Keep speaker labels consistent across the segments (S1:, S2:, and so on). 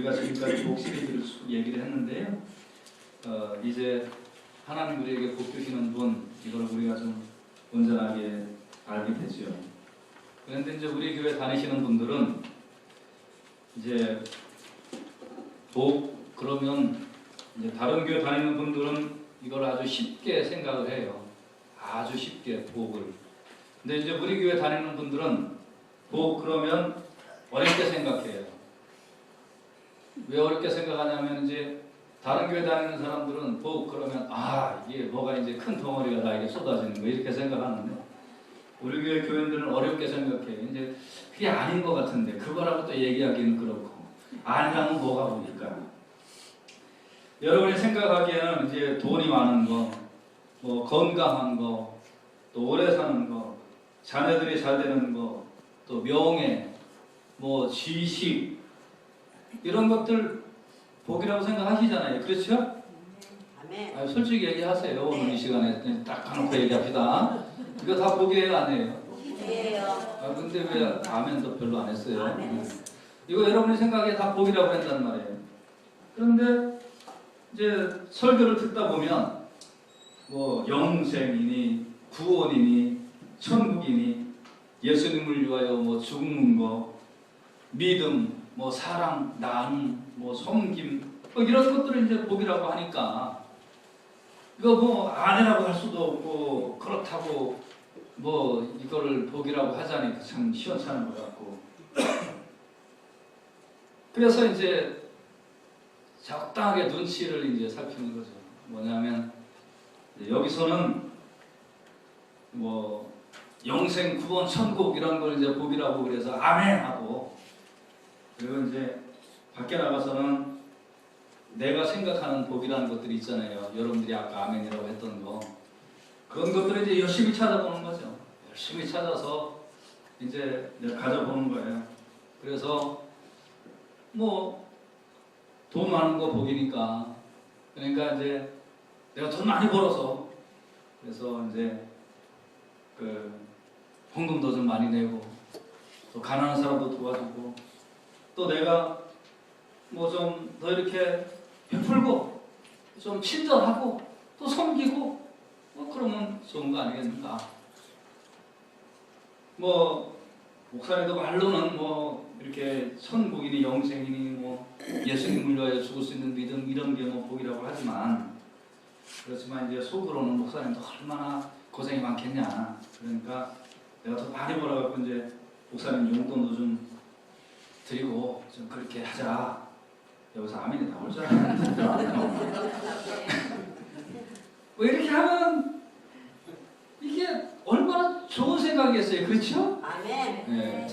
S1: 우리가 지금까지 복 시리즈를 쭉 얘기를 했는데요. 이제 하나님 우리에게 복 주시는 분, 이걸 우리가 좀 온전하게 알게 되죠. 그런데 이제 우리 교회 다니시는 분들은 이제 복 그러면 이제 다른 교회 다니는 분들은 이걸 아주 쉽게 생각을 해요. 아주 쉽게 복을. 근데 이제 우리 교회 다니는 분들은 복 그러면 어렵게 생각해요. 왜 어렵게 생각하냐면 이제 다른 교회 다니는 사람들은 복 그러면 이게 뭐가 이제 큰 덩어리가 나에게 쏟아지는 거 이렇게 생각하는데 우리 교회 교인들은 어렵게 생각해요. 이제 그게 아닌 것 같은데 그거라고 또 얘기하기는 그렇고 아니라면 뭐가 봅니까? 여러분이 생각하기에는 이제 돈이 많은 거, 뭐 건강한 거, 또 오래 사는 거, 자녀들이 잘 되는 거, 또 명예, 뭐 지식 이런 것들 복이라고 생각하시잖아요. 그렇죠?
S2: 아멘.
S1: 솔직히 얘기하세요.
S2: 네.
S1: 오늘 이 시간에 딱 가놓고 얘기합시다. 이거 다 복이에요, 아니에요?
S2: 복이에요.
S1: 근데 왜 아멘도 별로 안 했어요?
S2: 아멘.
S1: 이거 여러분이 생각에 다 복이라고 한단 말이에요. 그런데 이제 설교를 듣다 보면 뭐 영생이니 구원이니 천국이니 예수님을 위하여 뭐 죽는 거, 믿음, 뭐 사랑, 나눔, 뭐 섬김 뭐 이런 것들을 이제 복이라고 하니까 이거 뭐 아니라고 할 수도 없고 그렇다고 뭐 이거를 복이라고 하자니 참 시원찮은 것 같고 그래서 이제 적당하게 눈치를 이제 살피는 거죠. 뭐냐면 여기서는 뭐 영생, 구원, 천국 이런 걸 이제 복이라고 그래서 아멘 하고 그리고 이제 밖에 나가서는 내가 생각하는 복이라는 것들이 있잖아요. 여러분들이 아까 아멘이라고 했던 거 그런 것들을 이제 열심히 찾아보는 거죠. 열심히 찾아서 이제 내가 가져보는 거예요. 그래서 뭐 돈 많은 거 복이니까 그러니까 이제 내가 돈 많이 벌어서 그래서 이제 그 헌금도 좀 많이 내고 또 가난한 사람도 도와주고 또 내가 뭐 좀 더 이렇게 베풀고 좀 친절하고 또 섬기고 뭐 그러면 좋은 거 아니겠는가? 뭐 목사님도 말로는 뭐 이렇게 천국이니 영생이니 뭐 예수님을 위하여 죽을 수 있는 믿음 이런 게 뭐 복이라고 하지만 그렇지만 이제 속으로는 목사님도 얼마나 고생이 많겠냐. 그러니까 내가 더 많이 벌어갖고 이제 목사님 용돈도 좀 드리고 좀 그렇게 하자. 여기서 아멘이 나올 줄 알았는데 뭐 이렇게 하면 이게 얼마나 좋은 생각이겠어요. 그렇죠?
S2: 아멘.
S1: 네.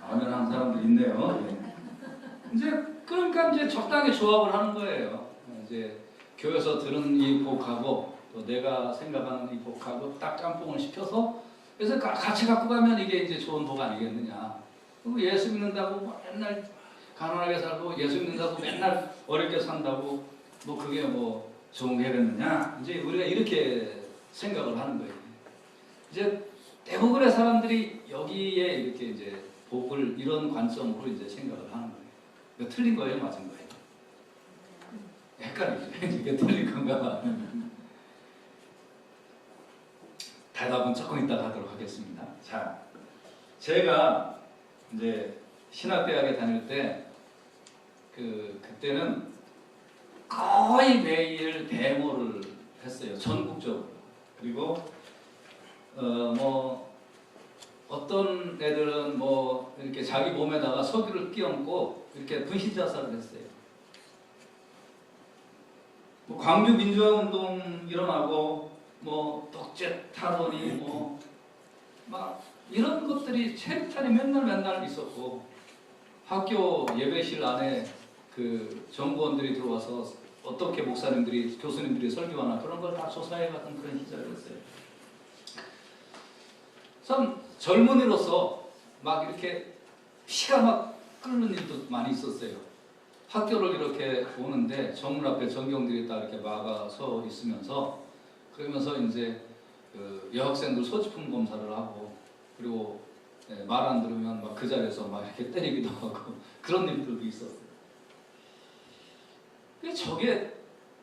S1: 아멘 하는 사람들 있네요. 네. 이제 그러니까 이제 적당히 조합을 하는 거예요. 이제 교회에서 들은 이 복하고 또 내가 생각하는 이 복하고 딱 짬뽕을 시켜서 그래서 같이 갖고 가면 이게 이제 좋은 복 아니겠느냐. 그리고 예수 믿는다고 뭐 맨날 가난하게 살고 예수 믿는다고 맨날 어렵게 산다고 뭐 그게 뭐 좋은 게 되겠느냐. 이제 우리가 이렇게 생각을 하는 거예요. 이제 대부분의 사람들이 여기에 이렇게 이제 복을 이런 관점으로 이제 생각을 하는 거예요. 이거 틀린 거예요, 맞은 거예요? 헷갈리죠. 이게 틀린 건가? 대답은 조금 이따 하도록 하겠습니다. 자, 제가 이제 신학대학에 다닐 때 그때는 거의 매일 데모를 했어요. 전국적으로. 그리고 뭐 어떤 애들은 뭐 이렇게 자기 몸에다가 석유를 끼얹고 이렇게 분신 자살을 했어요. 뭐 광주 민주화운동 일어나고 뭐 독재 탄원이 뭐 막 이런 것들이 체리탄이 맨날 있었고 학교 예배실 안에 그 정보원들이 들어와서 어떻게 목사님들이 교수님들이 설교하나 그런 걸 다 조사해갔던 그런 시절이었어요. 참 젊은이로서 막 이렇게 피가 막 끓는 일도 많이 있었어요. 학교를 이렇게 오는데 정문 앞에 전경들이 다 이렇게 막아서 있으면서 그러면서 이제 그 여학생들 소지품 검사를 하고 그리고 말 안 들으면 막 그 자리에서 막 이렇게 때리기도 하고 그런 일들도 있었어요. 저게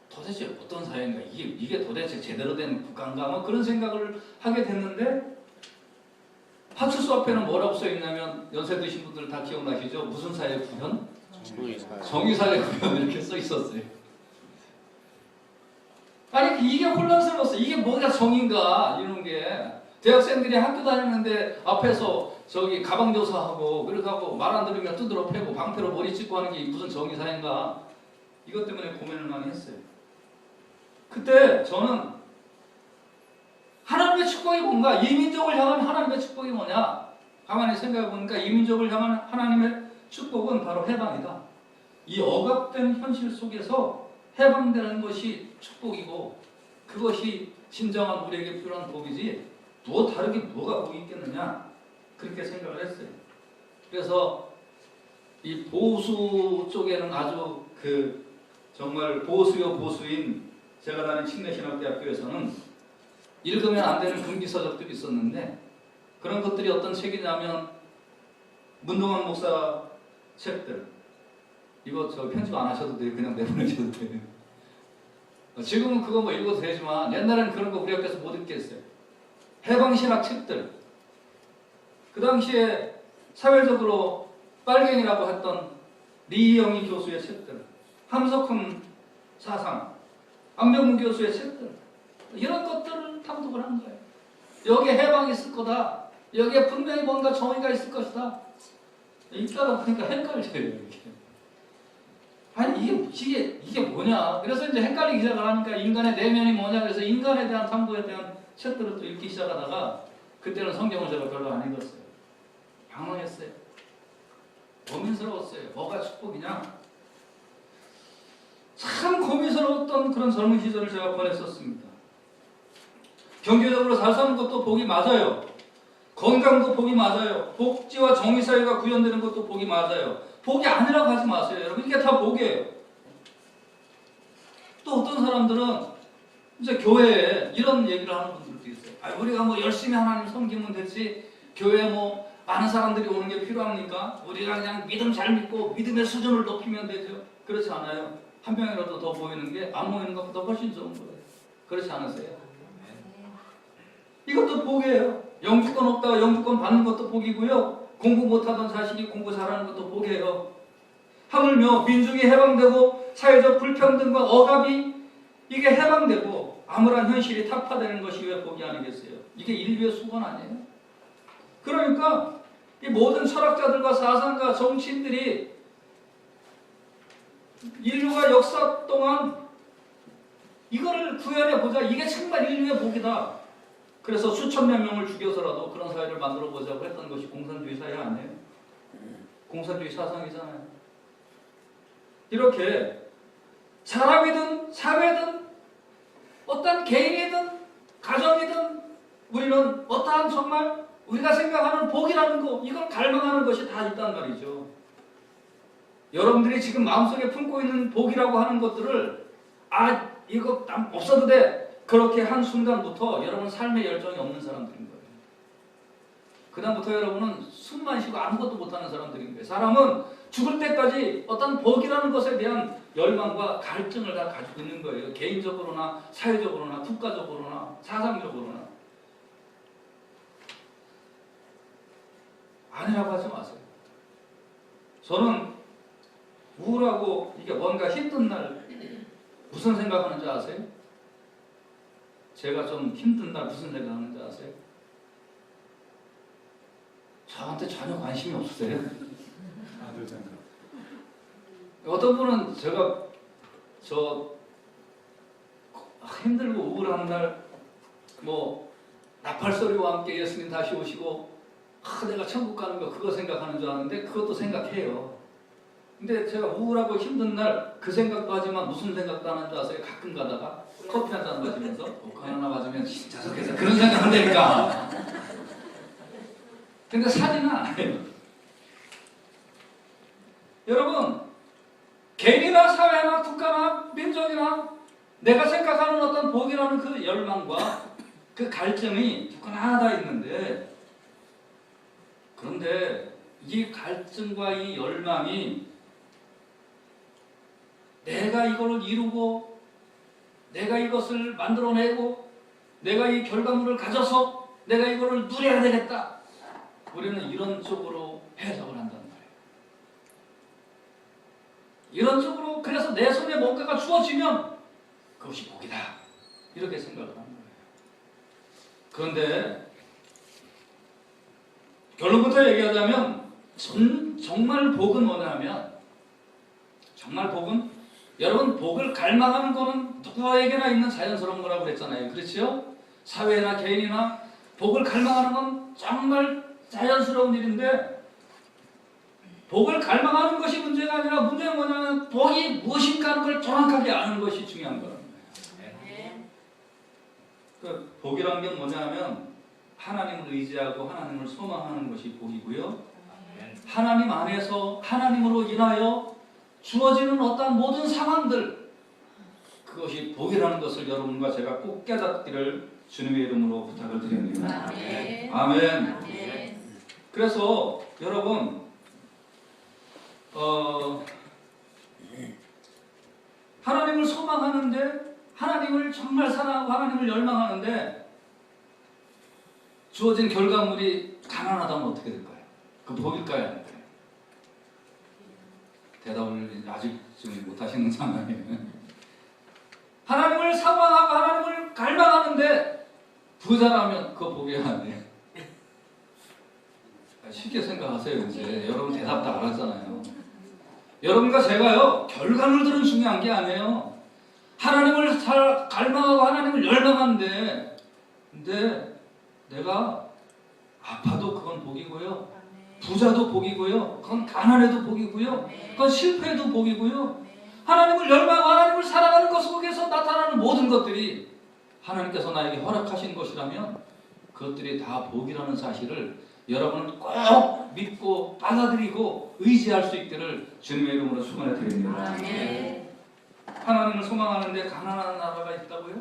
S1: 도대체 어떤 사회인가, 이게 도대체 제대로 된 국가인가, 뭐 그런 생각을 하게 됐는데, 파출소 앞에는 뭐라고 써 있냐면, 연세 드신 분들 다 기억나시죠? 무슨 사회 구현? 정의사회 구현 이렇게 써 있었어요. 아니 이게 혼란스러웠어요. 이게 뭐가 정의인가 이런 게. 대학생들이 학교 다니는데 앞에서 저기 가방 조사하고 그렇게 하고 말 안 들으면 두드러 패고 방패로 머리 찍고 하는 게 무슨 정의사회인가. 이것 때문에 고민을 많이 했어요. 그때 저는 하나님의 축복이 뭔가, 이민족을 향한 하나님의 축복이 뭐냐, 가만히 생각해 보니까 이민족을 향한 하나님의 축복은 바로 해방이다. 이 억압된 현실 속에서 해방되는 것이 축복이고, 그것이 진정한 우리에게 필요한 복이지 뭐 다르게 뭐가 복이 있겠느냐, 그렇게 생각을 했어요. 그래서 이 보수 쪽에는 아주 정말 보수요 보수인 제가 다닌 침례신학대학교에서는 읽으면 안 되는 금기서적들이 있었는데, 그런 것들이 어떤 책이냐면 문동환 목사 책들. 이거 저 편집 안 하셔도 돼요. 그냥 내보내셔도 돼요. 지금은 그거 뭐 읽어도 되지만 옛날에는 그런 거 우리 학교에서 못 읽겠어요. 해방신학 책들. 그 당시에 사회적으로 빨갱이라고 했던 리영희 교수의 책들, 함석훈 사상, 안병문 교수의 책들, 이런 것들을 탐독을 한 거예요. 여기에 해방이 있을 거다. 여기에 분명히 뭔가 정의가 있을 것이다. 읽다가 보니까 헷갈려요. 이렇게. 아니 이게 뭐냐. 그래서 이제 헷갈리기 시작을 하니까 인간의 내면이 뭐냐. 그래서 인간에 대한 탐구에 대한 책들을 또 읽기 시작하다가, 그때는 성경을 제가 별로 안 읽었어요. 방황했어요. 고민스러웠어요. 뭐가 축복이냐. 참 고민스러웠던 그런 젊은 시절을 제가 보냈었습니다. 경제적으로 잘 사는 것도 복이 맞아요. 건강도 복이 맞아요. 복지와 정의사회가 구현되는 것도 복이 맞아요. 복이 아니라고 하지 마세요. 여러분, 이게 다 복이에요. 또 어떤 사람들은 이제 교회에 이런 얘기를 하는 분들도 있어요. 우리가 뭐 열심히 하나님 섬기면 됐지, 교회에 뭐 많은 사람들이 오는 게 필요합니까? 우리가 그냥 믿음 잘 믿고 믿음의 수준을 높이면 되죠. 그렇지 않아요. 한 명이라도 더 보이는 게 안 보이는 것보다 훨씬 좋은 거예요. 그렇지 않으세요? 이것도 복이에요. 영주권 없다가 영주권 받는 것도 복이고요. 공부 못하던 자식이 공부 잘하는 것도 복이에요. 하물며 민중이 해방되고 사회적 불평등과 억압이 이게 해방되고 암울한 현실이 타파되는 것이 왜 복이 아니겠어요? 이게 인류의 수건 아니에요? 그러니까 이 모든 철학자들과 사상가, 정치인들이 인류가 역사 동안 이거를 구현해보자. 이게 정말 인류의 복이다. 그래서 수천만 명을 죽여서라도 그런 사회를 만들어보자고 했던 것이 공산주의 사회 아니에요? 공산주의 사상이잖아요. 이렇게 사람이든 사회든 어떤 개인이든 가정이든 우리는 어떠한 정말 우리가 생각하는 복이라는 거, 이걸 갈망하는 것이 다 있단 말이죠. 여러분들이 지금 마음속에 품고 있는 복이라고 하는 것들을 이거 없어도 돼. 그렇게 한 순간부터 여러분 삶의 열정이 없는 사람들인 거예요. 그 다음부터 여러분은 숨만 쉬고 아무것도 못하는 사람들인 거예요. 사람은 죽을 때까지 어떤 복이라는 것에 대한 열망과 갈증을 다 가지고 있는 거예요. 개인적으로나 사회적으로나 국가적으로나 사상적으로나. 아니라고 하지 마세요. 저는 우울하고 이게 뭔가 힘든 날 무슨 생각하는지 아세요? 제가 좀 힘든 날 무슨 생각하는지 아세요? 저한테 전혀 관심이 없으세요? 어떤 분은 제가 힘들고 우울한 날 뭐 나팔 소리와 함께 예수님 다시 오시고 내가 천국 가는 거 그거 생각하는 줄 아는데 그것도 생각해요. 근데 제가 우울하고 힘든 날 그 생각도 하지만 무슨 생각도 안 하는 줄 아세요? 가끔 가다가 커피 한 잔 마시면서 독한 하나 맞으면 진짜 좋겠다 그런 생각 한다니까. 근데 사진은 안 해요. 여러분, 개인이나 사회나 국가나 민족이나 내가 생각하는 어떤 복이라는 그 열망과 그 갈증이 누구나 다 있는데, 그런데 이 갈증과 이 열망이 내가 이걸 이루고 내가 이것을 만들어내고 내가 이 결과물을 가져서 내가 이거를 누려야 되겠다. 우리는 이런 쪽으로 해석을 한단 말이에요. 이런 쪽으로 그래서 내 손에 뭔가가 주어지면 그것이 복이다. 이렇게 생각을 하는 거예요. 그런데 결론부터 얘기하자면 정말 복은 뭐냐면 정말 복은 여러분 복을 갈망하는 거는 누구에게나 있는 자연스러운 거라고 그랬잖아요. 그렇죠? 사회나 개인이나 복을 갈망하는 건 정말 자연스러운 일인데 복을 갈망하는 것이 문제가 아니라 문제는 뭐냐면 복이 무엇인가 하는 걸 정확하게 아는 것이 중요한 거라는 거예요. 그 복이란 게 뭐냐면 하나님을 의지하고 하나님을 소망하는 것이 복이고요. 하나님 안에서 하나님으로 인하여 주어지는 어떠한 모든 상황들 그것이 복이라는 것을 여러분과 제가 꼭 깨닫기를 주님의 이름으로 부탁을 드립니다.
S2: 아멘.
S1: 아멘. 그래서 여러분 하나님을 소망하는데 하나님을 정말 사랑하고 하나님을 열망하는데 주어진 결과물이 가난하다면 어떻게 될까요? 그 복일까요? 아닐까요? 대답을 아직 좀 못하시는 상황이에요. 하나님을 사랑하고 하나님을 갈망하는데 부자라면 그거 복이 아니에요. 쉽게 생각하세요. 이제 여러분 대답 다 알았잖아요. 여러분과 제가요 결과물들은 중요한 게 아니에요. 하나님을 갈망하고 하나님을 열망하는데 근데 내가 아파도 그건 복이고요. 부자도 복이고요. 그건 가난해도 복이고요. 그건 실패해도 복이고요. 하나님을 열망하고 하나님을 사랑하는 것 속에서 나타나는 모든 것들이 하나님께서 나에게 허락하신 것이라면 그것들이 다 복이라는 사실을 여러분은 꼭 믿고 받아들이고 의지할 수 있기를 주님의 이름으로 축원해 드립니다. 하나님을 소망하는데 가난한 나라가 있다고요?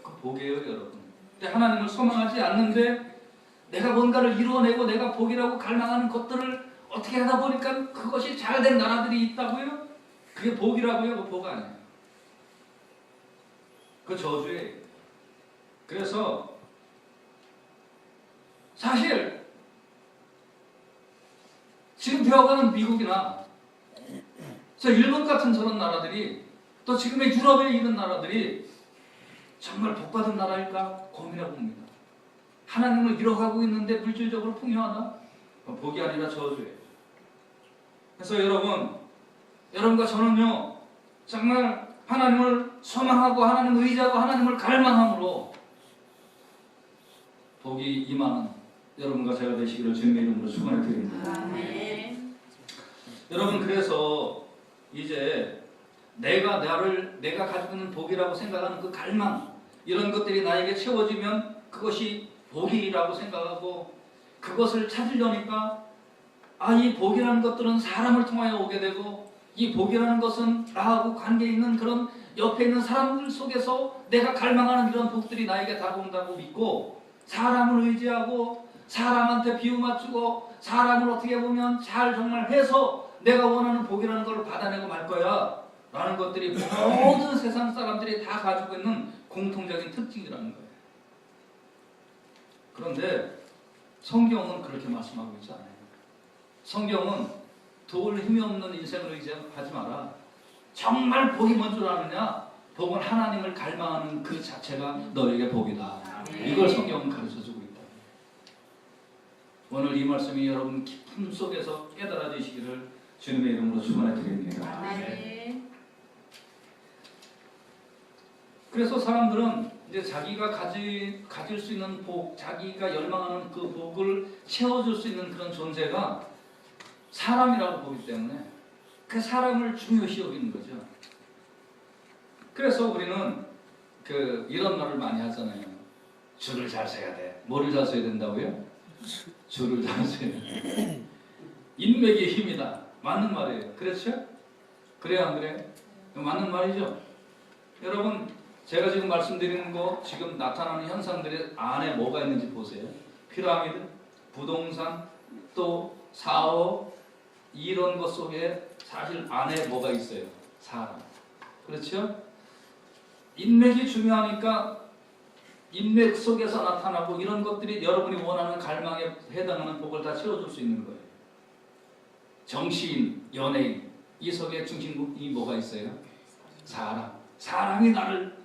S1: 그 복이에요, 여러분. 근데 하나님을 소망하지 않는데 내가 뭔가를 이루어내고 내가 복이라고 갈망하는 것들을 어떻게 하다 보니까 그것이 잘된 나라들이 있다고요? 그게 복이라고요? 그 복 아니에요. 그 저주예요. 그래서 사실 지금 되어가는 미국이나 일본 같은 저런 나라들이 또 지금의 유럽에 있는 나라들이 정말 복받은 나라일까 고민해 봅니다. 하나님을 잃어가고 있는데 물질적으로 풍요하다? 복이 아니라 저주예요. 그래서 여러분과 저는요 정말 하나님을 소망하고 하나님을 의지하고 하나님을 갈망함으로 복이 임하는 여러분과 제가 되시기를 주님의 이름으로 축원해 드립니다.
S2: 아멘.
S1: 여러분 그래서 이제 내가 가지고 있는 복이라고 생각하는 그 갈망 이런 것들이 나에게 채워지면 그것이 복이라고 생각하고 그것을 찾으려니까 이 복이라는 것들은 사람을 통하여 오게 되고 이 복이라는 것은 나하고 관계 있는 그런 옆에 있는 사람들 속에서 내가 갈망하는 이런 복들이 나에게 다가온다고 믿고 사람을 의지하고 사람한테 비유 맞추고 사람을 어떻게 보면 잘 정말 해서 내가 원하는 복이라는 걸 받아내고 말 거야 라는 것들이 모든 세상 사람들이 다 가지고 있는 공통적인 특징이라는 거예요. 그런데 성경은 그렇게 말씀하고 있지 않아요. 성경은 도울 힘이 없는 인생을 의지하지 마라. 정말 복이 뭔 줄 아느냐? 복은 하나님을 갈망하는 그 자체가 너에게 복이다. 이걸 성경은 가르쳐주고 있다. 오늘 이 말씀이 여러분 깊음 속에서 깨달아지시기를 주님의 이름으로 축원해 드립니다. 그래서 사람들은 이제 자기가 가질 수 있는 복, 자기가 열망하는 그 복을 채워줄 수 있는 그런 존재가 사람이라고 보기 때문에 그 사람을 중요시 여기는 거죠. 그래서 우리는 이런 말을 많이 하잖아요. 줄을 잘 서야 돼. 뭐를 잘 서야 된다고요? 줄을 잘 서야 돼. 인맥의 힘이다. 맞는 말이에요. 그렇죠? 그래요, 안 그래요? 맞는 말이죠. 여러분, 제가 지금 말씀드리는 거 지금 나타나는 현상들의 안에 뭐가 있는지 보세요. 피라미드, 부동산, 또 사업 이런 것 속에 사실 안에 뭐가 있어요? 사람. 그렇죠? 인맥이 중요하니까 인맥 속에서 나타나고 이런 것들이 여러분이 원하는 갈망에 해당하는 복을 다 채워줄 수 있는 거예요. 정치인, 연예인 이 속에 중심이 뭐가 있어요? 사람. 사람이 나를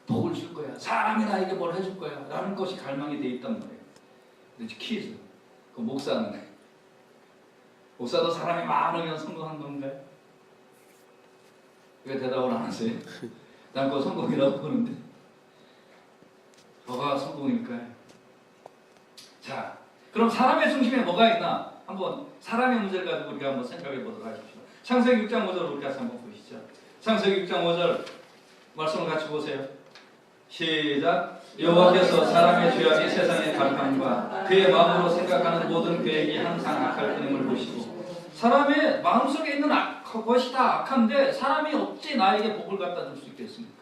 S1: 복을 줄 거야. 사람이 나에게 뭘 해줄 거야. 라는 것이 갈망이 돼 있단 말이에요. 근데 퀴즈. 그 목사는 목사도 사람이 많으면 성공한 건가요? 왜 대답을 안 하세요? 난 그거 성공이라고 보는데 뭐가 성공일까요? 자, 그럼 사람의 중심에 뭐가 있나? 한번 사람의 문제를 가지고 우리가 한번 생각해 보도록 하십시오. 창세기 6장 5절 우리 같이 한번 보시죠. 창세기 6장 5절 말씀을 같이 보세요. 시작. 여호와께서 사람의 죄악이 세상의 갈팡과 그의 마음으로 생각하는 모든 계획이 항상 악할 뿐임을 보시고. 사람의 마음속에 있는 것이 다 악한데 사람이 어찌 나에게 복을 갖다 줄 수 있겠습니까?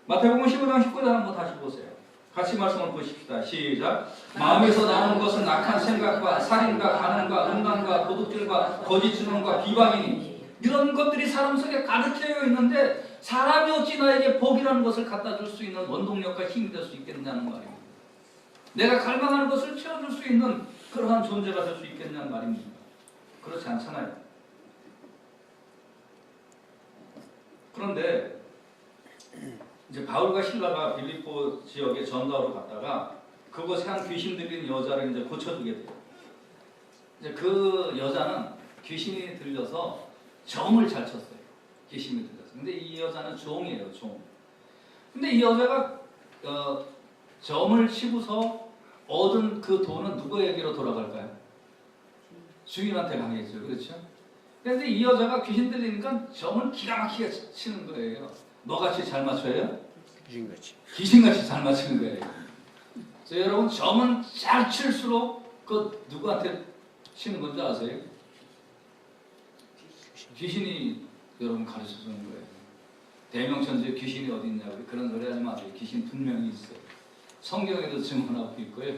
S1: 마태복음 15장 19절 한번 다시 보세요. 같이 말씀을 보십시다. 시작. 마음에서 나오는 것은 악한 생각과 살인과 간음과 음란과 도둑질과 거짓 증언과 비방이니 이런 것들이 사람 속에 가득 채여 있는데 사람이 어찌 나에게 복이라는 것을 갖다 줄 수 있는 원동력과 힘이 될 수 있겠냐는 말입니다. 내가 갈망하는 것을 채워줄 수 있는 그러한 존재가 될 수 있겠냐는 말입니다. 그렇지 않잖아요. 그런데 이제 바울과 실라가 빌립보 지역에 전도하러 갔다가 그곳에 한 귀신 들린 여자를 이제 고쳐주게 돼요. 이제 그 여자는 귀신이 들려서 점을 잘 쳤어요. 귀신이 들려서. 근데 이 여자는 종이에요, 종. 근데 이 여자가 점을 치고서 얻은 그 돈은 누구에게로 돌아갈까요? 주인한테 가겠죠. 그렇죠? 그런데 이 여자가 귀신 들리니까 점을 기가 막히게 치는 거예요. 너같이 잘 맞춰요?
S3: 귀신같이.
S1: 귀신같이 잘 맞추는 거예요. 그래서 여러분 점은 잘 칠수록 그 누구한테 치는 건지 아세요? 귀신이 여러분 가르쳐 주는 거예요. 대명천지에 귀신이 어디 있냐고 그런 소리 하지 마세요. 귀신 분명히 있어요. 성경에도 증언하고 있고요.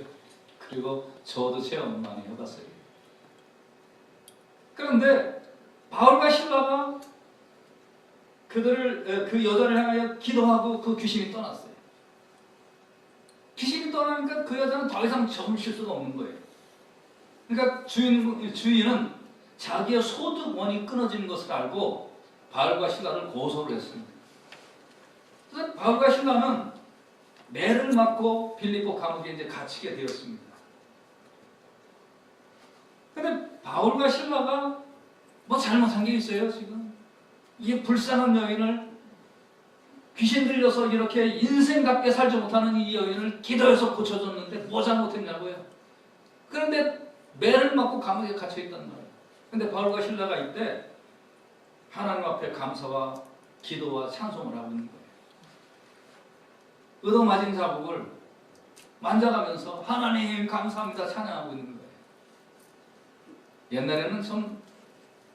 S1: 그리고 저도 체험을 많이 해봤어요. 그런데 바울과 실라가 그 여자를 향하여 기도하고 그 귀신이 떠났어요. 귀신이 떠나니까 그 여자는 더 이상 점을 칠 수가 없는 거예요. 그러니까 주인은 자기의 소득원이 끊어지는 것을 알고 바울과 실라를 고소를 했습니다. 그래서 바울과 실라는 매를 맞고 빌립보 감옥에 이제 갇히게 되었습니다. 그런데 바울과 실라가 뭐 잘못한 게 있어요 지금? 이 불쌍한 여인을 귀신 들려서 이렇게 인생답게 살지 못하는 이 여인을 기도해서 고쳐줬는데 뭐 잘못했냐고요? 그런데 매를 맞고 감옥에 갇혀있단 말이에요. 근데 바울과 실라가 이때 하나님 앞에 감사와 기도와 찬송을 하고 있는 거예요. 얻어맞은 자국을 만져가면서 하나님 감사합니다 찬양하고 있는 거예요. 옛날에는 좀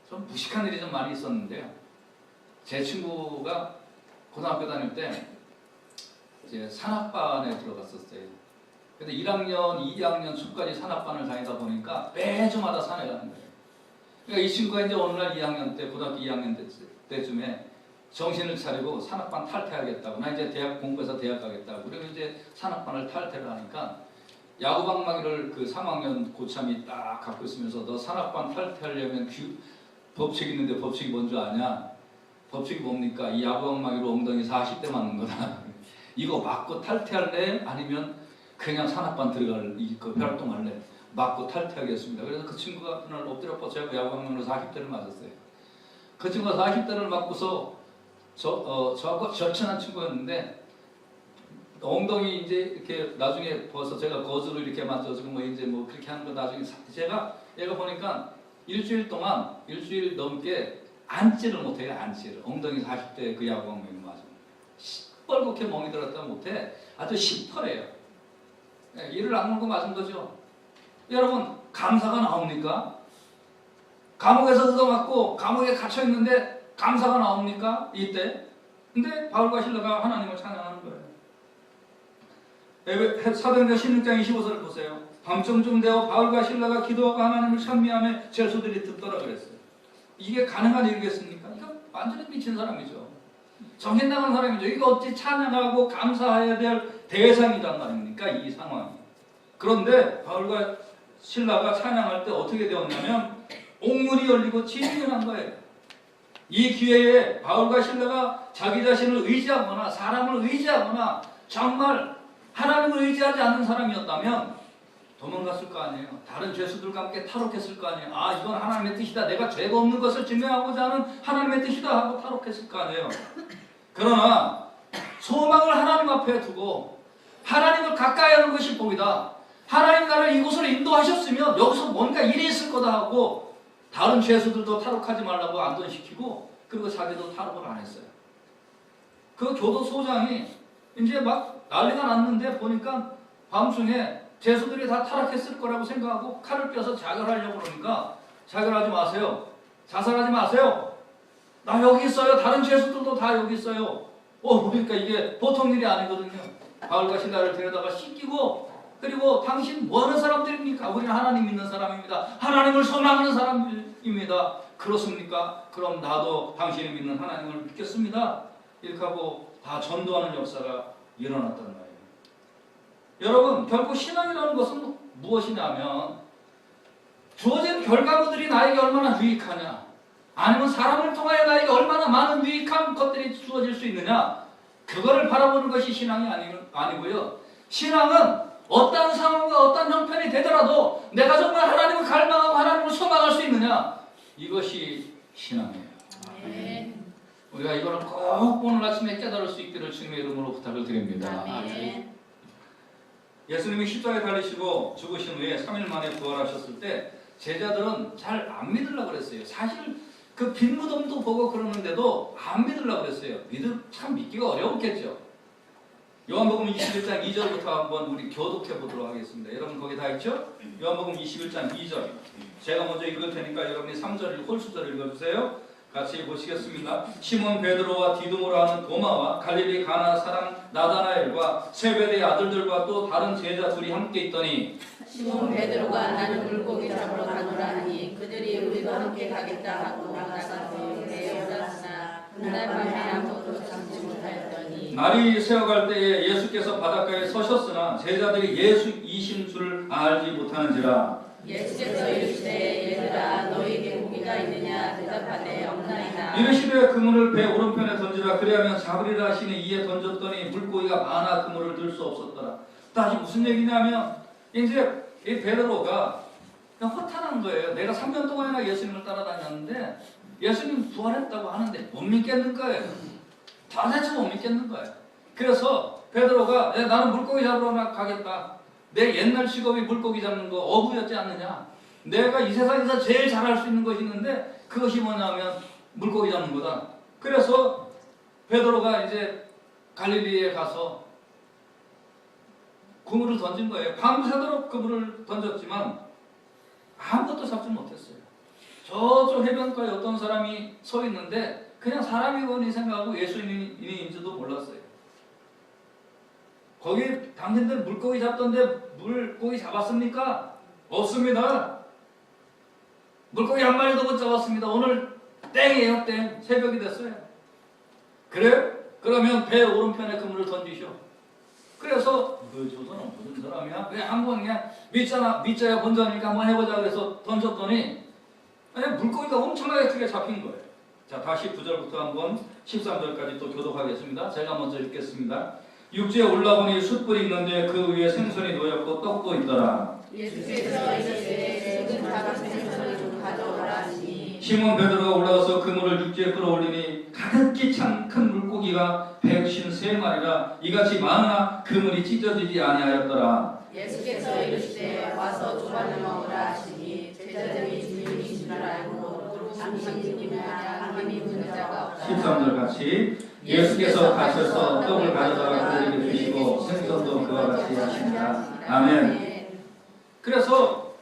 S1: 무식한 일이 좀 많이 있었는데요. 제 친구가 고등학교 다닐 때 이제 산악반에 들어갔었어요. 근데 1학년, 2학년 초까지 산악반을 다니다 보니까 매주마다 산에 가는 거예요. 그러니까 이 친구가 이제 어느 날 2학년 때, 고등학교 2학년 때쯤에 정신을 차리고 산악반 탈퇴하겠다고, 나 이제 대학 공부해서 대학 가겠다고, 그리고 이제 산악반을 탈퇴를 하니까 야구방망이를 그 3학년 고참이 딱 갖고 있으면서 너 산악반 탈퇴하려면 법칙이 있는데 법칙이 뭔지 아냐? 법칙이 뭡니까? 이 야구방망이로 엉덩이 40대 맞는 거다. 이거 맞고 탈퇴할래? 아니면 그냥 산악반 들어갈 그 활동할래? 맞고 탈퇴하겠습니다. 그래서 그 친구가 그날 엎드려 뻗쳐서 야구방망이로 40대를 맞았어요. 그 친구가 40대를 맞고서 저하고 절친한 친구였는데 엉덩이 이제 이렇게 나중에 벌써 제가 거즈로 이렇게 만져주고 뭐 이제 뭐 그렇게 하는 거 나중에 얘가 보니까 일주일 넘게 앉지를 못해요. 앉지를. 엉덩이 40대 그 야구방망이 맞아. 시뻘겋게 멍이 들었다 못해. 아주 시퍼래요. 이를 악물고 맞은 거죠. 여러분 감사가 나옵니까? 감옥에서 얻어맞고 감옥에 갇혀 있는데 감사가 나옵니까? 이때. 근데 바울과 실라가 하나님을 찬양하는 거예요. 사도행전 16장 25절을 보세요. 밤중쯤 되어 바울과 실라가 기도하고 하나님을 찬미하며 죄수들이 듣더라 그랬어요. 이게 가능한 일이겠습니까? 이거 완전히 미친 사람이죠. 정신 나간 사람이죠. 이거 어찌 찬양하고 감사해야 될 대상이란 말입니까? 이 상황이. 그런데 바울과 실라가 찬양할 때 어떻게 되었냐면 옥문이 열리고 진리가 난 거예요. 이 기회에 바울과 실라가 자기 자신을 의지하거나 사람을 의지하거나 정말 하나님을 의지하지 않는 사람이었다면 도망갔을 거 아니에요. 다른 죄수들과 함께 탈옥했을 거 아니에요. 아, 이건 하나님의 뜻이다. 내가 죄가 없는 것을 증명하고자 하는 하나님의 뜻이다 하고 탈옥했을 거 아니에요. 그러나 소망을 하나님 앞에 두고 하나님을 가까이 하는 것이 복이다. 하나님 나를 이곳으로 인도하셨으면 여기서 뭔가 일이 있을 거다 하고 다른 죄수들도 탈옥하지 말라고 안전시키고 그리고 자기도 탈옥을 안 했어요. 그 교도소장이 이제 막 난리가 났는데 보니까 밤중에 죄수들이 다 타락했을 거라고 생각하고 칼을 빼서 자결하려고 그러니까 자결하지 마세요. 자살하지 마세요. 나 여기 있어요. 다른 죄수들도 다 여기 있어요. 그러니까 이게 보통 일이 아니거든요. 바울과 실라를 데려다가 씻기고 그리고 당신 뭐 하는 사람들입니까? 우리는 하나님 믿는 사람입니다. 하나님을 소망하는 사람입니다. 그렇습니까? 그럼 나도 당신이 믿는 하나님을 믿겠습니다. 이렇게 하고 다 전도하는 역사가 일어났단 말이에요. 여러분, 결국 신앙이라는 것은 무엇이냐면 주어진 결과물들이 나에게 얼마나 유익하냐, 아니면 사람을 통하여 나에게 얼마나 많은 유익한 것들이 주어질 수 있느냐, 그거를 바라보는 것이 신앙이 아니고요. 신앙은 어떤 상황과 어떤 형편이 되더라도 내가 정말 하나님을 갈망하고 하나님을 소망할 수 있느냐, 이것이 신앙이에요.
S2: 아멘.
S1: 우리가 이거를 꼭 오늘 아침에 깨달을 수 있기를 주님의 이름으로 부탁을 드립니다.
S2: 아멘.
S1: 예수님이 십자가에 달리시고 죽으신 후에 3일 만에 부활하셨을 때 제자들은 잘 안 믿으려고 그랬어요. 사실 그 빈무덤도 보고 그러는데도 안 믿으려고 그랬어요. 참 믿기가 어려웠겠죠. 요한복음 21장 2절부터 한번 우리 교독해 보도록 하겠습니다. 여러분 거기 다 있죠? 요한복음 21장 2절. 제가 먼저 읽을 테니까 여러분이 3절, 홀수절을 읽어주세요. 같이 보시겠습니다. 시몬 베드로와 디두모라 하는 도마와 갈릴리 가나 사람 나다나엘과 세베대의 아들들과 또 다른 제자 둘이 함께 있더니
S2: 시몬 베드로가 나는 물고기 잡으러 가노라 하니 그들이 우리도 함께 가겠다 하고 나가서 배에 올랐으나 그날 밤에 아무것도 잡지 못하였더니
S1: 날이 새어갈 때에 예수께서 바닷가에 서셨으나 제자들이 예수이신 줄을 알지 못하는지라.
S2: 예수께서 이르시되 얘들아 너희에게 고기가 있느냐 대답하되 없나이다.
S1: 이르시되 그물을 배 오른편에 던지라 그리하면 잡으리라 하시니 이에 던졌더니 물고기가 많아 그물을 들 수 없었더라. 다시 무슨 얘기냐면 이제 이 베드로가 그냥 허탄한 거예요. 내가 3년 동안이나 예수님을 따라다녔는데 예수님 부활했다고 하는데 못 믿겠는 거예요. 도대체 못 믿겠는 거예요. 그래서 베드로가 나는 물고기 잡으러 가겠다. 내 옛날 직업이 물고기 잡는 거 어부였지 않느냐. 내가 이 세상에서 제일 잘할 수 있는 것이 있는데 그것이 뭐냐면 물고기 잡는 거다. 그래서 베드로가 이제 갈릴리에 가서 그물을 던진 거예요. 밤새도록 그물을 던졌지만 아무것도 잡지 못했어요. 저쪽 해변가에 어떤 사람이 서 있는데 그냥 사람이거니 생각하고 예수님인지도 몰랐어요. 거기 당신들 물고기 잡던데 물고기 잡았습니까? 없습니다. 물고기 한 마리도 못 잡았습니다. 오늘 땡이에요, 땡. 새벽이 됐어요. 그래? 그러면 배 오른편에 그물을 던지시오. 그래서 그 조선은 무슨 사람이야? 그냥 한번 그냥 믿자야 본전이니까 한번 해보자 그래서 던졌더니 그냥 물고기가 엄청나게 크게 잡힌 거예요. 자, 다시 9절부터 한번 13절까지 또 교독하겠습니다. 제가 먼저 읽겠습니다. 육지에 올라보니 숯불이 있는데 그 위에 생선이 놓였고 떡도 있더라.
S2: 예수께서 이르시되 지금 작은 생선을 좀 가져오라 하시니
S1: 시몬 베드로가 올라가서 그물을 육지에 끌어올리니 가득히 찬 큰 물고기가 153마리라 이같이 많으나 그물이 찢어지지 아니하였더라.
S2: 예수께서 이르시되 와서 조반을 먹으라 하시니 제자들이 주님이신 줄 알고 당신님이나 당신이 묻는 자가 없다.
S1: 13절 같이 예수께서 가셔서 떡을 가져다가 그들에게 주시고 생선도 그와 같이 하십니다. 아멘. 그래서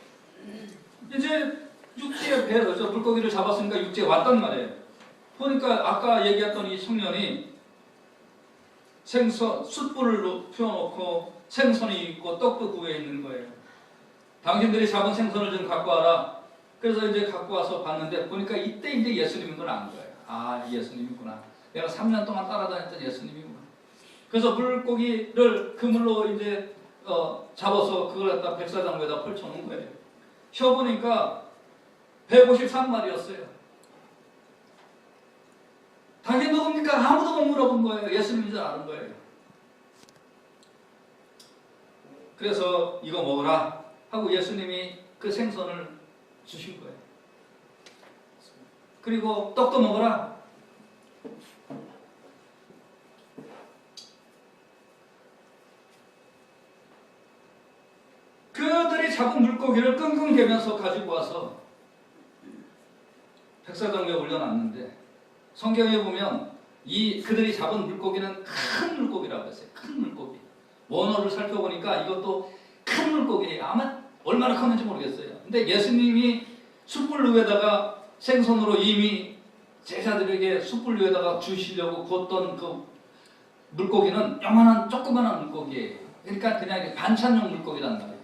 S1: 이제 육지에 저 물고기를 잡았으니까 육지에 왔단 말이에요. 보니까 아까 얘기했던 이 청년이 숯불을 펴놓고 생선이 있고 떡도 그 위에 있는 거예요. 당신들이 잡은 생선을 좀 갖고 와라. 그래서 이제 갖고 와서 봤는데 보니까 이때 이제 예수님인 걸 안 거예요. 아, 예수님이구나. 내가 3년 동안 따라다녔던 예수님이구나. 그래서 물고기를 그물로 이제 잡아서 그걸 갖다 백사장부에다 펼쳐놓은 거예요. 쉬어보니까 153마리였어요. 당신 누굽니까? 아무도 못 물어본 거예요. 예수님인 줄 아는 거예요. 그래서 이거 먹어라 하고 예수님이 그 생선을 주신 거예요. 그리고 떡도 먹어라. 그들이 잡은 물고기를 끙끙대면서 가지고 와서 백사장부에 올려놨는데, 성경에 보면 그들이 잡은 물고기는 큰 물고기라고 했어요. 큰 물고기. 원어를 살펴보니까 이것도 큰 물고기예요. 아마 얼마나 컸는지 모르겠어요. 근데 예수님이 숯불 위에다가 생선으로 이미 제자들에게 숯불 위에다가 주시려고 구웠던 그 물고기는 요만한 조그만한 물고기예요. 그러니까 그냥 반찬용 물고기란 말이에요.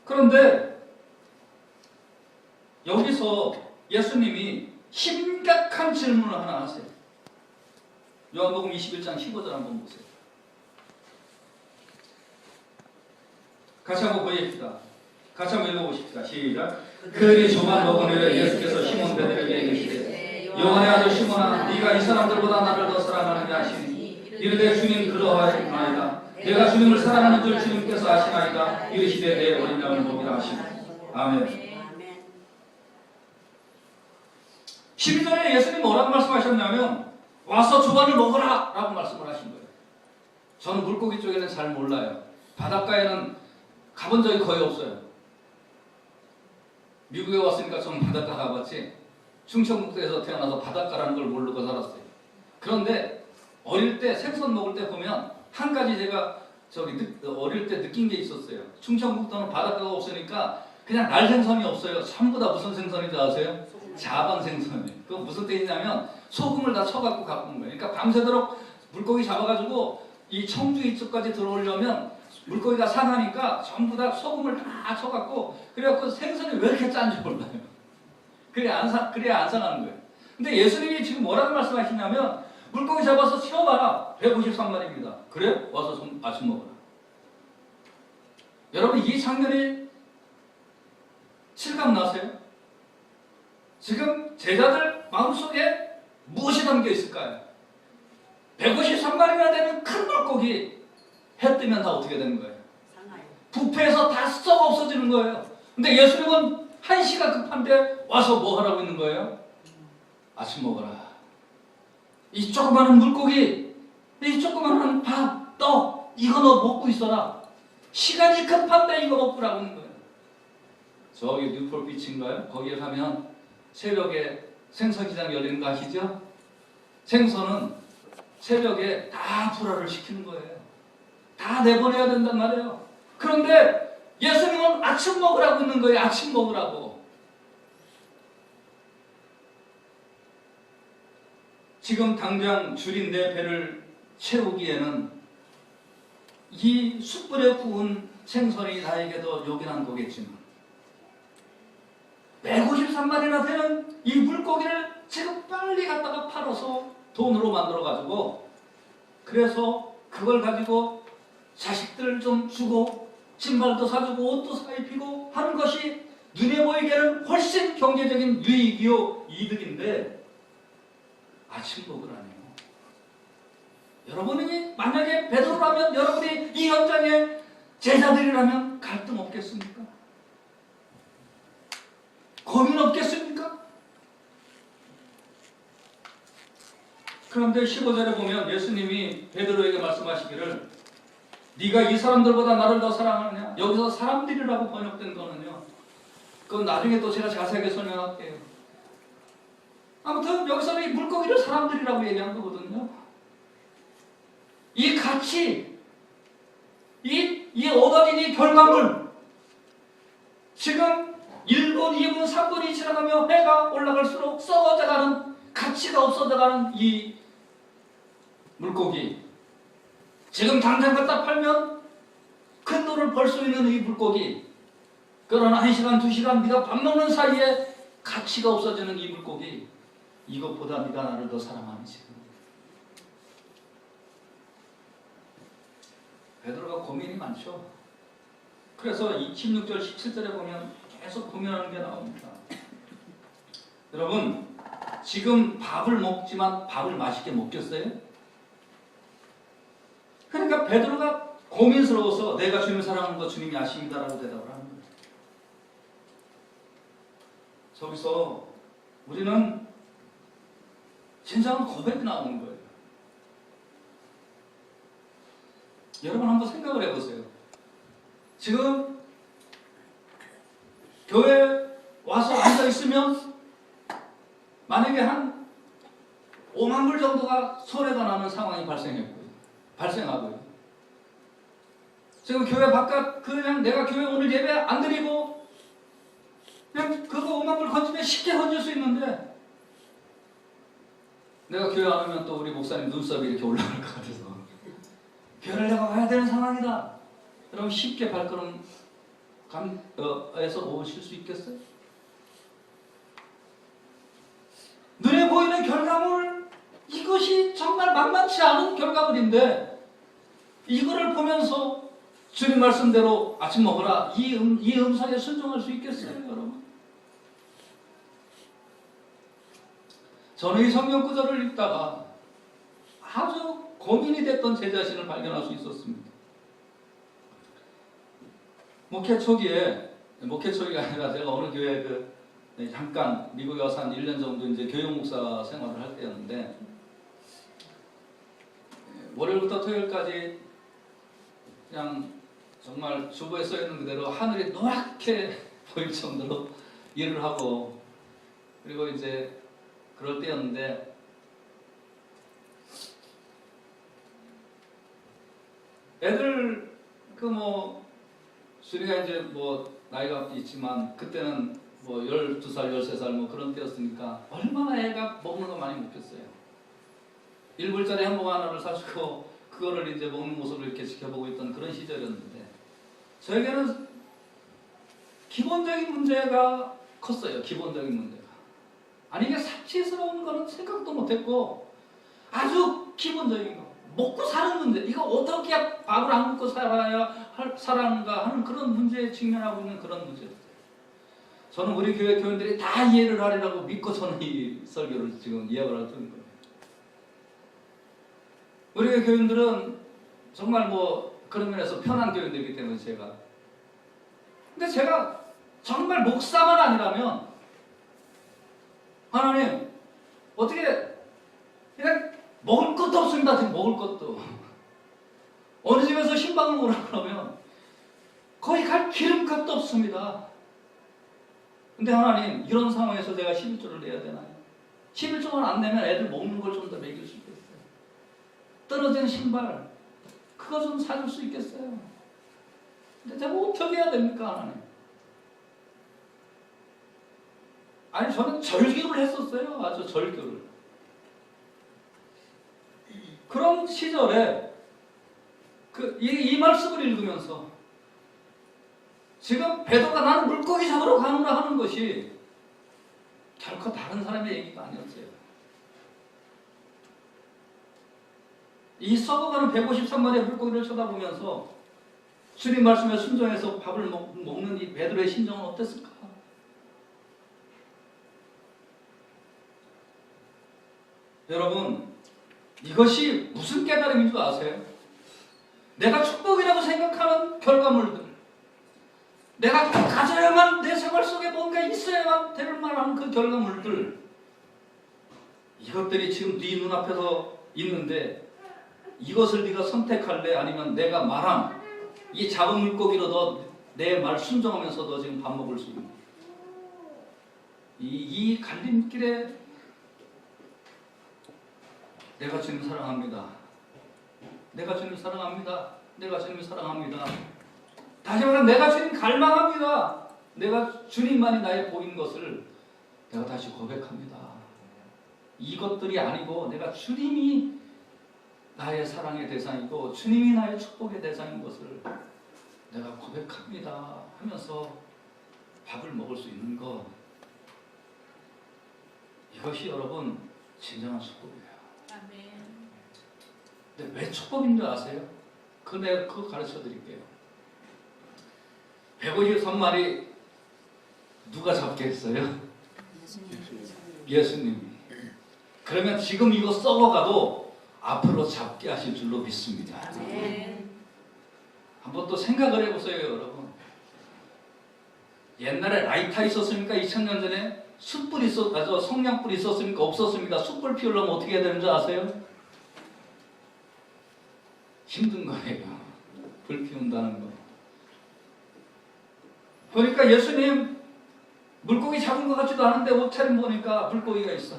S1: 그런데 여기서 예수님이 심각한 질문을 하나 하세요. 요한복음 21장 15절 한번 보세요. 같이 한번 보십시다. 같이 한번 읽어보십시다. 시작. 그들이 조만 먹은 후에 예수께서 시몬 베드로에게 이르시되 요한의 아들 시몬아, 네가 이 사람들보다 나를 더 사랑하느냐 하시니 이르되 주님 그러하시나이다. 내가 주님을 사랑하는 줄 주님께서 아시나이다. 이르시되 내 어린 양을 먹이라 하시니. 아멘. 12절에 예수님 뭐라고 말씀하셨냐면 와서 조반을 먹어라 라고 말씀을 하신 거예요. 저는 물고기 쪽에는 잘 몰라요. 바닷가에는 가본 적이 거의 없어요. 미국에 왔으니까 전 바닷가 가봤지, 충청북도에서 태어나서 바닷가라는 걸 모르고 살았어요. 그런데 어릴 때 생선 먹을 때 보면 한 가지 제가 어릴 때 느낀 게 있었어요. 충청북도는 바닷가가 없으니까 그냥 날 생선이 없어요. 전부 다 무슨 생선인지 아세요? 자방 생선이에요. 그거 무슨 뜻이냐면 소금을 다 쳐갖고 갖고 온 거예요. 그러니까 밤새도록 물고기 잡아가지고 이 청주 이쪽까지 들어오려면 물고기가 상하니까 전부 다 소금을 다 쳐갖고, 그래갖고 생선이 왜 이렇게 짠지 몰라요. 그래야 안 상하는 거예요. 근데 예수님이 지금 뭐라고 말씀하시냐면 물고기 잡아서 치워봐라. 153마리입니다. 그래? 와서 아침 먹어라. 여러분, 이 장면이 실감 나세요? 지금 제자들 마음속에 무엇이 담겨 있을까요? 153마리나 되는 큰 물고기 해 뜨면 다 어떻게 되는 거예요? 부패해서 다 썩어 없어지는 거예요. 근데 예수님은 한시가 급한데 와서 뭐 하라고 있는 거예요? 아침 먹어라. 이 조그마한 물고기, 이 조그마한 밥, 떡, 이거 너 먹고 있어라. 시간이 급한데 이거 먹으라고 하는 거예요. 저기 뉴폴 비치인가요? 거기에 가면 새벽에 생선시장 열리는 거 아시죠? 생선은 새벽에 다 불화를 시키는 거예요. 다 내보내야 된단 말이에요. 그런데 예수님은 아침 먹으라고 있는 거예요. 아침 먹으라고. 지금 당장 줄인 내 배를 채우기에는 이 숯불에 구운 생선이 나에게도 요긴한 거겠지만 153마리나 되는 이 물고기를 지금 빨리 갖다가 팔아서 돈으로 만들어가지고, 그래서 그걸 가지고 자식들 좀 주고 신발도 사주고 옷도 사입히고 하는 것이 눈에 보이기에는 훨씬 경제적인 유익이요 이득인데 아침 먹으라네요. 여러분이 만약에 베드로라면, 여러분이 이 현장에 제자들이라면 갈등 없겠습니까? 고민 없겠습니까? 그런데 15절에 보면 예수님이 베드로에게 말씀하시기를 네가 이 사람들보다 나를 더 사랑하느냐? 여기서 사람들이라고 번역된 거는요, 그건 나중에 또 제가 자세하게 설명할게요. 아무튼 여기서는 이 물고기를 사람들이라고 얘기한 거거든요. 이 가치, 이 얻어진 이 결과물, 지금 1분, 2분, 3분이 지나가며 해가 올라갈수록 썩어져가는, 가치가 없어져가는 이 물고기, 지금 당장 갖다 팔면 큰 돈을 벌 수 있는 이 물고기, 그러나 1시간, 2시간 네가 밥 먹는 사이에 가치가 없어지는 이 물고기, 이것보다 네가 나를 더 사랑하니 지금. 베드로가 고민이 많죠. 그래서 16절 17절에 보면 계속 고민하는 게 나옵니다. 여러분, 지금 밥을 먹지만 밥을 맛있게 먹겠어요? 그러니까 베드로가 고민스러워서 내가 주님을 사랑하는 거 주님이 아십니다라고 대답을 하는 거예요. 저기서 우리는 진정한 고백이 나오는 거예요. 여러분 한번 생각을 해보세요. 지금 교회 와서 앉아있으면 만약에 한 5만 불 정도가 손해가 나는 상황이 발생하고요. 지금 교회 바깥 그냥 내가 교회 오늘 예배 안 드리고 그냥 그거 5만 불 건지면 쉽게 건질 수 있는데 내가 교회 안 오면 또 우리 목사님 눈썹이 이렇게 올라갈 것 같아서 교회를 내가 와야 되는 상황이다. 그럼 쉽게 발걸음에서 몸을 쉴 수 있겠어요? 눈에 보이는 결과물, 이것이 정말 만만치 않은 결과물인데 이거를 보면서 주님 말씀대로 아침 먹으라 이 음성에 순종할 수 있겠어요, 여러분? 저는 이 성경 구절을 읽다가 아주 고민이 됐던 제 자신을 발견할 수 있었습니다. 목회 초기가 아니라 제가 어느 교회에 잠깐 미국에 와서 한 1년 정도 이제 교육 목사 생활을 할 때였는데 월요일부터 토요일까지 그냥 정말 주보에 써 있는 그대로 하늘이 노랗게 보일 정도로 일을 하고 그리고 이제 그럴 때였는데 애들 수리가 이제 나이가 있지만 그때는 12살, 13살 그런 때였으니까 얼마나 애가 먹는 거 많이 먹겠어요. 1불짜리 햄버거 하나를 사주고 그거를 이제 먹는 모습을 이렇게 지켜보고 있던 그런 시절이었는데 저에게는 기본적인 문제가 컸어요. 기본적인 문제가. 아니 이게 사치스러운 거는 생각도 못했고 아주 기본적인 거. 먹고 사는 문제. 이거 어떻게 밥을 안 먹고 살아는가 하는 그런 문제에 직면하고 있는 그런 문제들. 저는 우리 교회 교인들이 다 이해를 하리라고 믿고 저는 이 설교를 지금 이야기를 하는 거예요. 우리 교회 교인들은 정말 그런 면에서 편한 교인들이기 때문에 근데 제가 정말 목사만 아니라면 하나님 어떻게 그냥 먹을 것도 없습니다. 지금 먹을 것도 어느 집에서 신방을 오라 그러면 거의 갈 기름값도 없습니다. 근데 하나님 이런 상황에서 내가 11조를 내야 되나요? 11조만 안 내면 애들 먹는 걸 좀 더 먹일 수 있겠어요. 떨어진 신발 그거 좀 사줄 수 있겠어요. 근데 제가 어떻게 해야 됩니까 하나님? 아니 저는 절규를 했었어요. 아주 절규를. 그런 시절에 이 말씀을 읽으면서 지금 베드로가 나는 물고기 잡으러 가노라 하는 것이 결코 다른 사람의 얘기가 아니었어요. 이 썩어가는 153마리의 물고기를 쳐다보면서 주님 말씀에 순종해서 밥을 먹는 이 베드로의 심정은 어땠을까? 여러분 이것이 무슨 깨달음인 줄 아세요? 내가 축복이라고 생각하는 결과물들, 내가 가져야만 내 생활 속에 뭔가 있어야만 될 만한 그 결과물들, 이것들이 지금 네 눈앞에서 있는데 이것을 네가 선택할래? 아니면 내가 말한 이 작은 물고기로 너 내 말 순종하면서 너 지금 밥 먹을 수 있는 이 갈림길에 내가 주님 사랑합니다. 내가 주님 사랑합니다. 내가 주님 사랑합니다. 다시 말하면 내가 주님 갈망합니다. 내가 주님만이 나의 보인 것을 내가 다시 고백합니다. 이것들이 아니고 내가 주님이 나의 사랑의 대상이고 주님이 나의 축복의 대상인 것을 내가 고백합니다 하면서 밥을 먹을 수 있는 것, 이것이 여러분 진정한 축복이에요.
S2: 아멘.
S1: 근데 왜 축복인 줄 아세요? 내가 그거 가르쳐 드릴게요. 153마리 누가 잡게 했어요? 예수님이. 그러면 지금 이거 썩어가도 앞으로 잡게 하실 줄로 믿습니다.
S2: 아멘.
S1: 한번 또 생각을 해보세요, 여러분. 옛날에 라이터 있었습니까? 2000년 전에 숯불 성냥불 있었습니까? 없었습니까? 숯불 피우려면 어떻게 해야 되는 줄 아세요? 힘든 거예요. 불 피운다는 거. 보니까 예수님 물고기 잡은 것 같지도 않은데 옷차림 보니까 물고기가 있어.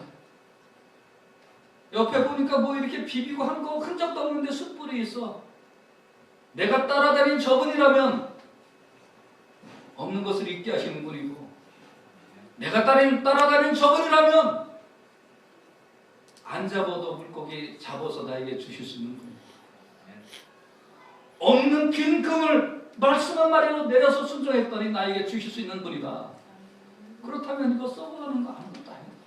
S1: 옆에 보니까 뭐 이렇게 비비고 한 거 흔적도 없는데 숯불이 있어. 내가 따라다닌 저분이라면 없는 것을 잊게 하시는 분이고, 내가 따라다닌 저분이라면 안 잡아도 물고기 잡아서 나에게 주실 수 있는 분이고, 없는 빈 금을 말씀 한 마리로 내려서 순종했더니 나에게 주실 수 있는 분이다. 그렇다면 이거 썩어가는 거 아무것도 아닙니다.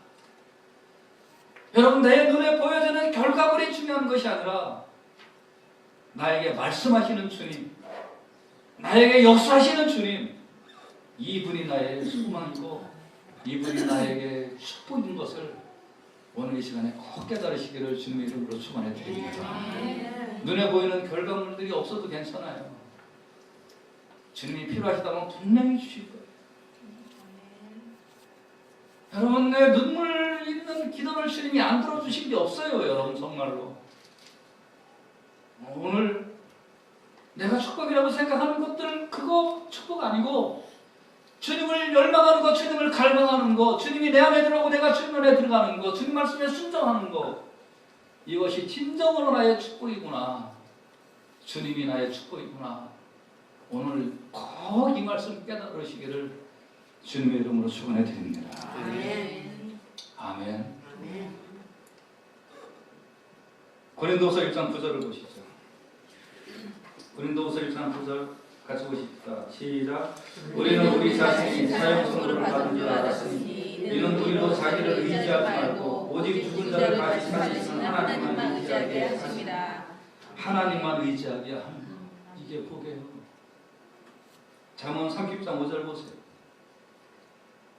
S1: 여러분, 내 눈에 보여지는 결과물이 중요한 것이 아니라 나에게 말씀하시는 주님, 나에게 역사하시는 주님, 이분이 나의 소망이고 이분이 나에게 축복인 것을 오늘 이 시간에 꼭 깨달으시기를 주님의 이름으로 축원해 드립니다. 눈에 보이는 결과물들이 없어도 괜찮아요. 주님이 필요하시다면 분명히 주실 거예요. 여러분, 내 눈물 있는 기도를 주님이 안 들어주신 게 없어요. 여러분, 정말로. 오늘 내가 축복이라고 생각하는 것들, 그거 축복 아니고, 주님을 열망하는 거, 주님을 갈망하는 거, 주님이 내 안에 들어오고 내가 주님 안에 들어가는 거, 주님 말씀에 순종하는 거, 이것이 진정으로 나의 축복이구나. 주님이 나의 축복이구나. 오늘 꼭 이 말씀 깨달으시기를 주님의 이름으로 축원해 드립니다.
S2: 아멘.
S1: 아멘.
S2: 아멘.
S1: 고린도후서 1장 9절을 보시죠. 고린도후서 1장 9절 같이 보십시다. 시작. 우리는 우리 자신이 사형선고를 받은 줄 알았으니 이는 우리도 자기를 의지하지 말고 오직 죽은 자를 다시 살리시는 하나님만 의지하게 하십니다. 하나님만 의지하게 하는 이게 복이에요. 잠언 30장 5절 보세요.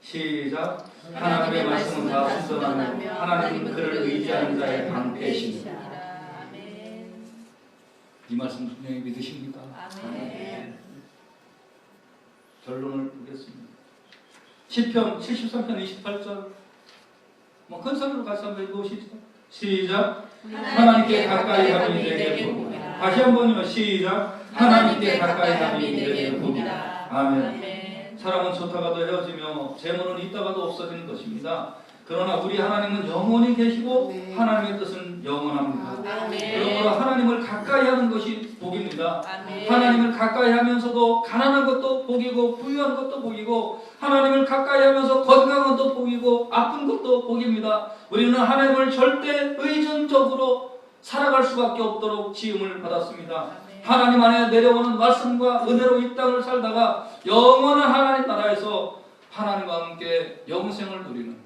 S1: 시작. 하나님의 말씀은 다 순전하며 하나님은 그를 의지하는 자의 방패이십니다. 이 말씀 분명히 믿으십니까?
S2: 아멘.
S1: 결론을 보겠습니다. 시편 73편 28절 큰 소리로 같이 한번 읽어보시죠. 시작. 하나님께 가까이 함이 내게 복이라. 다시 한번요. 시작. 하나님께 가까이 함이 내게 복이라. 아멘. 사람은 좋다가도 헤어지며 재물은 있다가도 없어지는 것입니다. 그러나 우리 하나님은 영원히 계시고 하나님의 뜻은 영원합니다. 그러므로 하나님을 가까이 하는 것이 복입니다. 하나님을 가까이 하면서도 가난한 것도 복이고 부유한 것도 복이고, 하나님을 가까이 하면서 건강한 것도 복이고 아픈 것도 복입니다. 우리는 하나님을 절대 의존적으로 살아갈 수밖에 없도록 지음을 받았습니다. 하나님 안에 내려오는 말씀과 은혜로 이 땅을 살다가 영원한 하나님 나라에서 하나님과 함께 영생을 누리는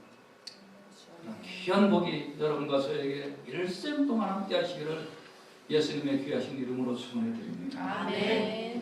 S1: 귀한 복이 여러분과 저에게 일생 동안 함께 하시기를 예수님의 귀하신 이름으로 축원해 드립니다.
S2: 아멘.